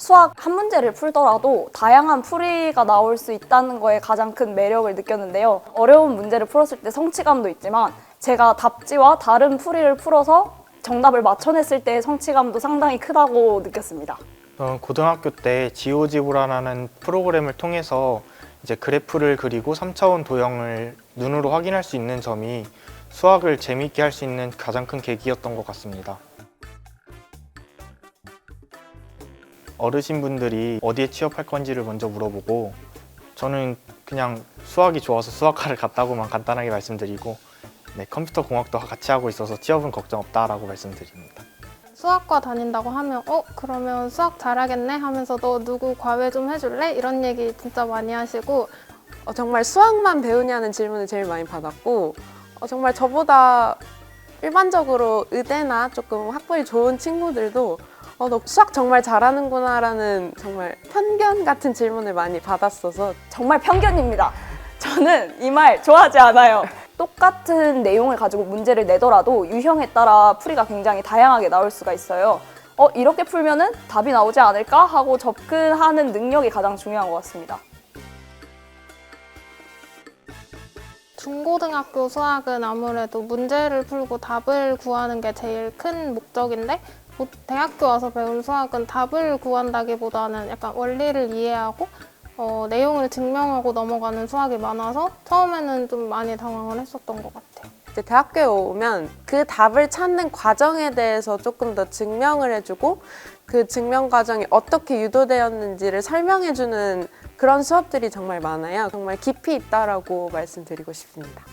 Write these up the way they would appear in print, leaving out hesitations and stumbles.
수학 한 문제를 풀더라도 다양한 풀이가 나올 수 있다는 거에 가장 큰 매력을 느꼈는데요. 어려운 문제를 풀었을 때 성취감도 있지만 제가 답지와 다른 풀이를 풀어서 정답을 맞춰냈을 때의 성취감도 상당히 크다고 느꼈습니다. 저는 고등학교 때 지오지브라는 프로그램을 통해서 이제 그래프를 그리고 3차원 도형을 눈으로 확인할 수 있는 점이 수학을 재미있게 할 수 있는 가장 큰 계기였던 것 같습니다. 어르신분들이 어디에 취업할 건지를 먼저 물어보고 저는 그냥 수학이 좋아서 수학과를 갔다고만 간단하게 말씀드리고 컴퓨터 공학도 같이 하고 있어서 취업은 걱정 없다라고 말씀드립니다. 수학과 다닌다고 하면 그러면 수학 잘하겠네 하면서 너 누구 과외 좀 해줄래? 이런 얘기 진짜 많이 하시고 정말 수학만 배우냐는 질문을 제일 많이 받았고 정말 저보다 일반적으로 의대나 조금 학벌이 좋은 친구들도 너 수학 정말 잘하는구나 라는 정말 편견 같은 질문을 많이 받았어서 정말 편견입니다. 저는 이 말 좋아하지 않아요. 똑같은 내용을 가지고 문제를 내더라도 유형에 따라 풀이가 굉장히 다양하게 나올 수가 있어요. 이렇게 풀면은 답이 나오지 않을까 하고 접근하는 능력이 가장 중요한 것 같습니다. 중고등학교 수학은 아무래도 문제를 풀고 답을 구하는 게 제일 큰 목적인데 대학교 와서 배운 수학은 답을 구한다기보다는 약간 원리를 이해하고 내용을 증명하고 넘어가는 수학이 많아서 처음에는 좀 많이 당황을 했었던 것 같아요. 이제 대학교에 오면 그 답을 찾는 과정에 대해서 조금 더 증명을 해주고 그 증명 과정이 어떻게 유도되었는지를 설명해주는 그런 수업들이 정말 많아요. 정말 깊이 있다라고 말씀드리고 싶습니다.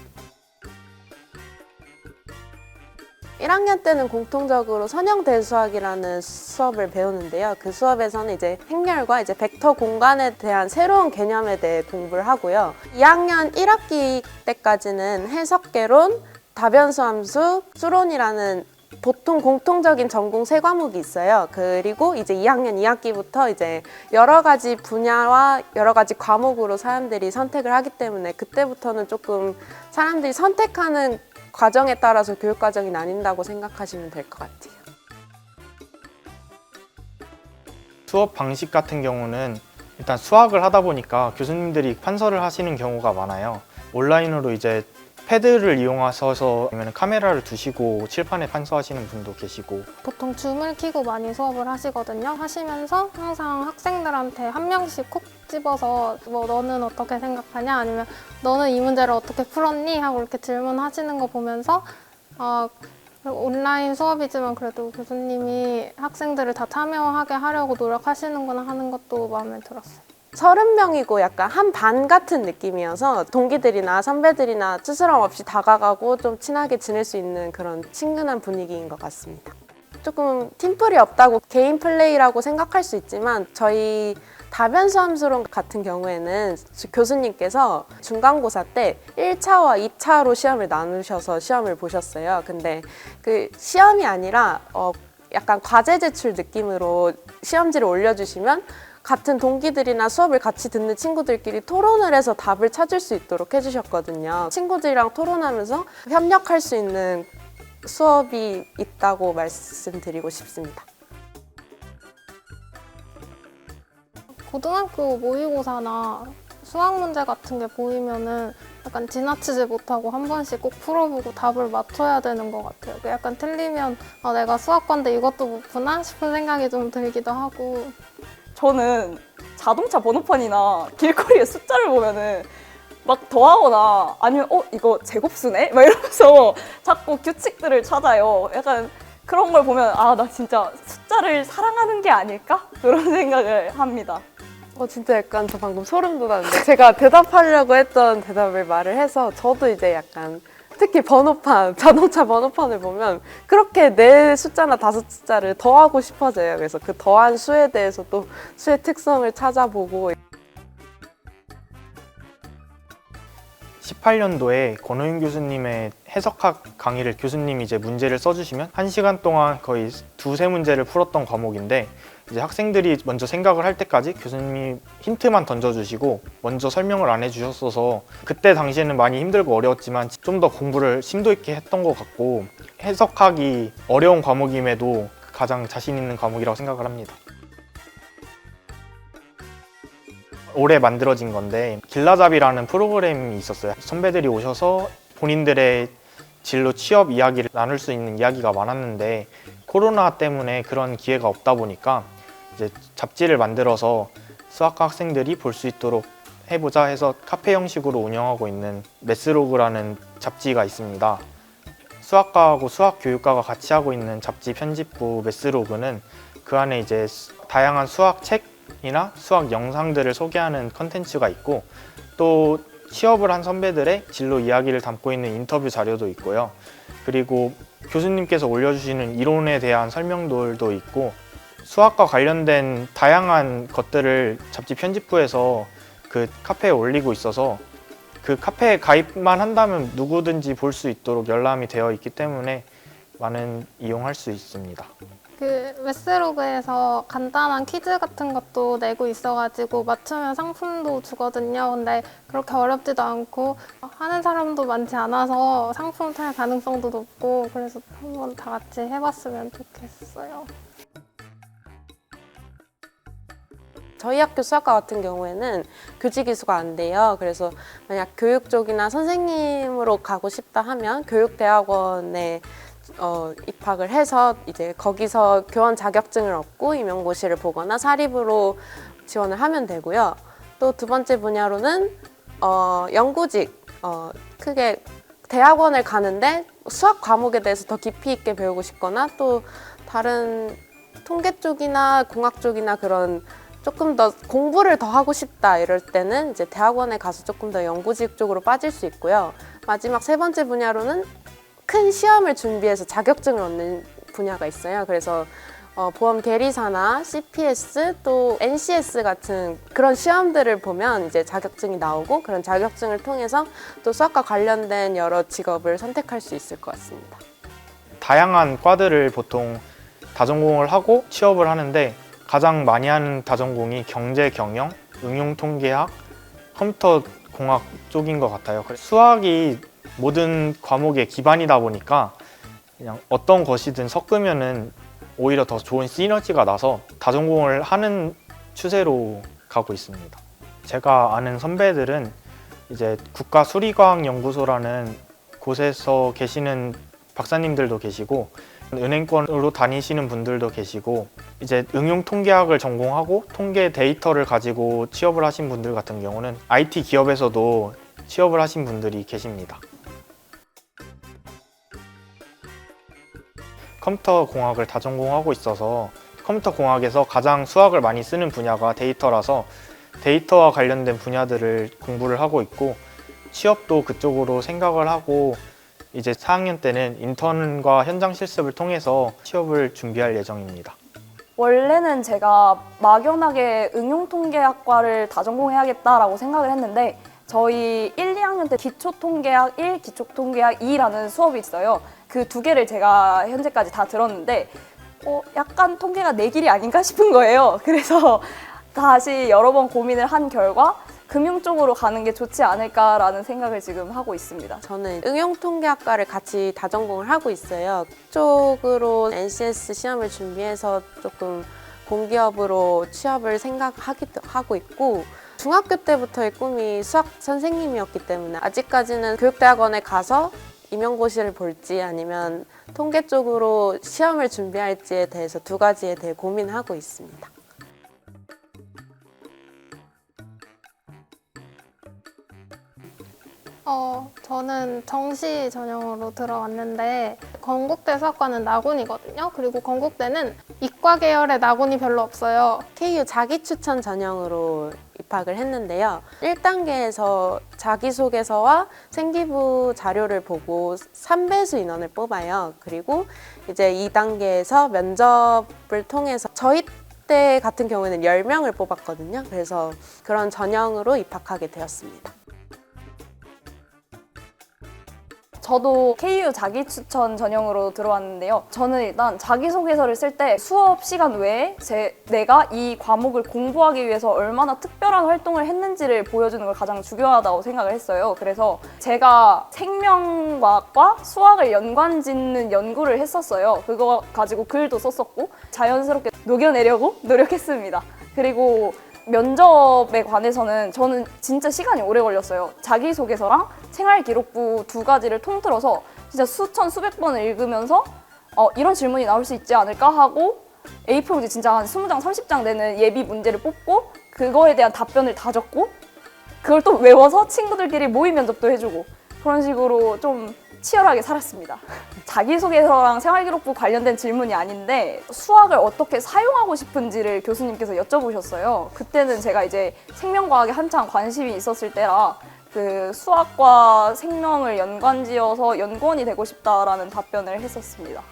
1학년 때는 공통적으로 선형대수학이라는 수업을 배우는데요. 그 수업에서는 이제 행렬과 이제 벡터 공간에 대한 새로운 개념에 대해 공부를 하고요. 2학년 1학기 때까지는 해석개론, 다변수 함수, 수론이라는 보통 공통적인 전공 3과목이 있어요. 그리고 이제 2학년 2학기부터 이제 여러 가지 분야와 여러 가지 과목으로 사람들이 선택을 하기 때문에 그때부터는 조금 사람들이 선택하는 과정에 따라서 교육과정이 나뉜다고 생각하시면 될 것 같아요. 수업 방식 같은 경우는 일단 수학을 하다 보니까 교수님들이 판서를 하시는 경우가 많아요. 온라인으로 이제 패드를 이용하셔서 아니면 카메라를 두시고 칠판에 판서하시는 분도 계시고 보통 줌을 켜고 많이 수업을 하시거든요. 하시면서 항상 학생들한테 한 명씩 콕 집어서 너는 어떻게 생각하냐 아니면 너는 이 문제를 어떻게 풀었니? 하고 이렇게 질문하시는 거 보면서 온라인 수업이지만 그래도 교수님이 학생들을 다 참여하게 하려고 노력하시는구나 하는 것도 마음에 들었어요. 30명이고 약간 한 반 같은 느낌이어서 동기들이나 선배들이나 스스럼 없이 다가가고 좀 친하게 지낼 수 있는 그런 친근한 분위기인 것 같습니다. 조금 팀플이 없다고 개인 플레이라고 생각할 수 있지만 저희 다변수 함수론 같은 경우에는 교수님께서 중간고사 때 1차와 2차로 시험을 나누셔서 시험을 보셨어요. 근데 그 시험이 아니라 약간 과제 제출 느낌으로 시험지를 올려주시면 같은 동기들이나 수업을 같이 듣는 친구들끼리 토론을 해서 답을 찾을 수 있도록 해주셨거든요. 친구들이랑 토론하면서 협력할 수 있는 수업이 있다고 말씀드리고 싶습니다. 고등학교 모의고사나 수학 문제 같은 게 보이면은 약간 지나치지 못하고 한 번씩 꼭 풀어보고 답을 맞춰야 되는 것 같아요. 약간 틀리면 내가 수학과인데 이것도 못 푸나 싶은 생각이 좀 들기도 하고. 저는 자동차 번호판이나 길거리에 숫자를 보면은 막 더하거나 아니면 이거 제곱수네? 막 이러면서 자꾸 규칙들을 찾아요. 약간 그런 걸 보면 나 진짜 숫자를 사랑하는 게 아닐까? 그런 생각을 합니다. 진짜 약간 저 방금 소름 돋았는데 제가 대답하려고 했던 대답을 말을 해서 저도 이제 약간 특히 번호판, 자동차 번호판을 보면 그렇게 4숫자나 5숫자를 더하고 싶어져요. 그래서 그 더한 수에 대해서 또 수의 특성을 찾아보고 18년도에 권호윤 교수님의 해석학 강의를 교수님이 이제 문제를 써주시면 1시간 동안 거의 2-3문제를 풀었던 과목인데 이제 학생들이 먼저 생각을 할 때까지 교수님이 힌트만 던져주시고 먼저 설명을 안 해주셨어서 그때 당시에는 많이 힘들고 어려웠지만 좀 더 공부를 심도 있게 했던 것 같고 해석학이 어려운 과목임에도 가장 자신 있는 과목이라고 생각을 합니다. 올해 만들어진 건데 길라잡이라는 프로그램이 있었어요. 선배들이 오셔서 본인들의 진로 취업 이야기를 나눌 수 있는 이야기가 많았는데 코로나 때문에 그런 기회가 없다 보니까 이제 잡지를 만들어서 수학과 학생들이 볼 수 있도록 해보자 해서 카페 형식으로 운영하고 있는 메스로그라는 잡지가 있습니다. 수학과하고 수학교육과가 같이 하고 있는 잡지 편집부 메스로그는 그 안에 이제 다양한 수학 책이나 수학 영상들을 소개하는 컨텐츠가 있고 또 취업을 한 선배들의 진로 이야기를 담고 있는 인터뷰 자료도 있고요. 그리고 교수님께서 올려주시는 이론에 대한 설명들도 있고 수학과 관련된 다양한 것들을 잡지 편집부에서 그 카페에 올리고 있어서 그 카페에 가입만 한다면 누구든지 볼 수 있도록 열람이 되어 있기 때문에 많은 이용할 수 있습니다. 그 웨스로그에서 간단한 퀴즈 같은 것도 내고 있어가지고 맞추면 상품도 주거든요. 근데 그렇게 어렵지도 않고 하는 사람도 많지 않아서 상품 탈 가능성도 높고 그래서 한번 다 같이 해봤으면 좋겠어요. 저희 학교 수학과 같은 경우에는 교직 이수가 안 돼요. 그래서 만약 교육 쪽이나 선생님으로 가고 싶다 하면 교육대학원에 입학을 해서 이제 거기서 교원 자격증을 얻고 임용고시를 보거나 사립으로 지원을 하면 되고요. 또 두 번째 분야로는 연구직, 크게 대학원을 가는데 수학 과목에 대해서 더 깊이 있게 배우고 싶거나 또 다른 통계 쪽이나 공학 쪽이나 그런 조금 더 공부를 더 하고 싶다 이럴 때는 이제 대학원에 가서 조금 더 연구직 쪽으로 빠질 수 있고요. 마지막 세 번째 분야로는 큰 시험을 준비해서 자격증을 얻는 분야가 있어요. 그래서 보험 계리사나 CPS 또 NCS 같은 그런 시험들을 보면 이제 자격증이 나오고 그런 자격증을 통해서 또 수학과 관련된 여러 직업을 선택할 수 있을 것 같습니다. 다양한 과들을 보통 다전공을 하고 취업을 하는데 가장 많이 하는 다전공이 경제, 경영, 응용통계학, 컴퓨터공학 쪽인 것 같아요. 수학이 모든 과목의 기반이다 보니까 그냥 어떤 것이든 섞으면은 오히려 더 좋은 시너지가 나서 다전공을 하는 추세로 가고 있습니다. 제가 아는 선배들은 이제 국가수리과학연구소라는 곳에서 계시는 박사님들도 계시고 은행권으로 다니시는 분들도 계시고 이제 응용통계학을 전공하고 통계 데이터를 가지고 취업을 하신 분들 같은 경우는 IT 기업에서도 취업을 하신 분들이 계십니다. 컴퓨터 공학을 다전공하고 있어서 컴퓨터 공학에서 가장 수학을 많이 쓰는 분야가 데이터라서 데이터와 관련된 분야들을 공부를 하고 있고 취업도 그쪽으로 생각을 하고 이제 4학년 때는 인턴과 현장 실습을 통해서 취업을 준비할 예정입니다. 원래는 제가 막연하게 응용통계학과를 다전공해야겠다라고 생각을 했는데 저희 1, 2학년 때 기초통계학 1, 기초통계학 2라는 수업이 있어요. 그 두 개를 제가 현재까지 다 들었는데 약간 통계가 내 길이 아닌가 싶은 거예요. 그래서 다시 여러 번 고민을 한 결과 금융 쪽으로 가는 게 좋지 않을까라는 생각을 지금 하고 있습니다. 저는 응용통계학과를 같이 다전공을 하고 있어요. 그쪽으로 NCS 시험을 준비해서 조금 공기업으로 취업을 생각하기도 하고 있고 중학교 때부터의 꿈이 수학 선생님이었기 때문에 아직까지는 교육대학원에 가서 임용고시를 볼지 아니면 통계 쪽으로 시험을 준비할지에 대해서 두 가지에 대해 고민하고 있습니다. 저는 정시 전형으로 들어왔는데 건국대 수학과는 나군이거든요. 그리고 건국대는 이과 계열의 나군이 별로 없어요. KU 자기추천 전형으로 입학을 했는데요. 1단계에서 자기소개서와 생기부 자료를 보고 3배수 인원을 뽑아요. 그리고 이제 2단계에서 면접을 통해서 저희 때 같은 경우에는 10명을 뽑았거든요. 그래서 그런 전형으로 입학하게 되었습니다. 저도 KU 자기추천 전형으로 들어왔는데요. 저는 일단 자기소개서를 쓸 때 수업 시간 외에 내가 이 과목을 공부하기 위해서 얼마나 특별한 활동을 했는지를 보여주는 걸 가장 중요하다고 생각을 했어요. 그래서 제가 생명과학과 수학을 연관짓는 연구를 했었어요. 그거 가지고 글도 썼었고 자연스럽게 녹여내려고 노력했습니다. 그리고 면접에 관해서는 저는 진짜 시간이 오래 걸렸어요. 자기소개서랑 생활기록부 두 가지를 통틀어서 진짜 수천 수백 번을 읽으면서 이런 질문이 나올 수 있지 않을까 하고 A4용지 진짜 한 20장 30장 되는 예비 문제를 뽑고 그거에 대한 답변을 다 적고 그걸 또 외워서 친구들끼리 모의 면접도 해주고 그런 식으로 좀 치열하게 살았습니다. 자기소개서랑 생활기록부 관련된 질문이 아닌데 수학을 어떻게 사용하고 싶은지를 교수님께서 여쭤보셨어요. 그때는 제가 이제 생명과학에 한창 관심이 있었을 때라 그 수학과 생명을 연관지어서 연구원이 되고 싶다라는 답변을 했었습니다.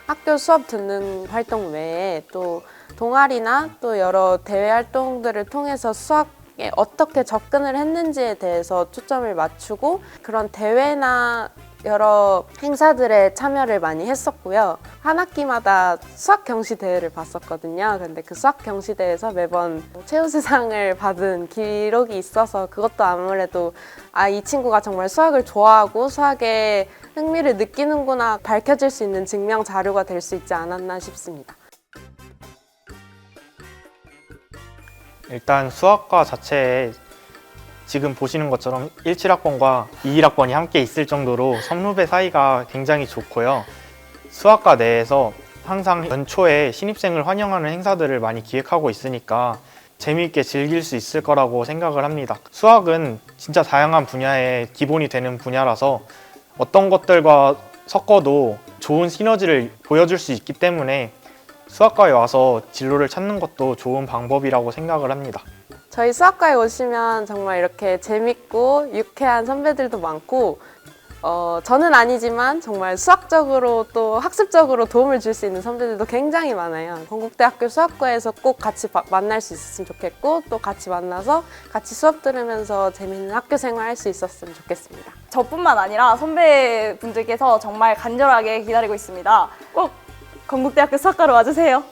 학교 수업 듣는 활동 외에 또 동아리나 또 여러 대외 활동들을 통해서 수학에 어떻게 접근을 했는지에 대해서 초점을 맞추고 그런 대회나 여러 행사들에 참여를 많이 했었고요. 한 학기마다 수학 경시 대회를 봤었거든요. 근데 그 수학 경시 대회에서 매번 최우수상을 받은 기록이 있어서 그것도 아무래도 이 친구가 정말 수학을 좋아하고 수학에 흥미를 느끼는구나 밝혀질 수 있는 증명 자료가 될 수 있지 않았나 싶습니다. 일단 수학과 자체에 지금 보시는 것처럼 17학번과 21학번이 함께 있을 정도로 선후배 사이가 굉장히 좋고요. 수학과 내에서 항상 연초에 신입생을 환영하는 행사들을 많이 기획하고 있으니까 재미있게 즐길 수 있을 거라고 생각을 합니다. 수학은 진짜 다양한 분야의 기본이 되는 분야라서 어떤 것들과 섞어도 좋은 시너지를 보여줄 수 있기 때문에 수학과에 와서 진로를 찾는 것도 좋은 방법이라고 생각을 합니다. 저희 수학과에 오시면 정말 이렇게 재밌고 유쾌한 선배들도 많고 저는 아니지만 정말 수학적으로 또 학습적으로 도움을 줄 수 있는 선배들도 굉장히 많아요. 건국대학교 수학과에서 꼭 같이 만날 수 있었으면 좋겠고 또 같이 만나서 같이 수업 들으면서 재밌는 학교 생활 할 수 있었으면 좋겠습니다. 저뿐만 아니라 선배분들께서 정말 간절하게 기다리고 있습니다. 꼭 건국대학교 수학과로 와주세요.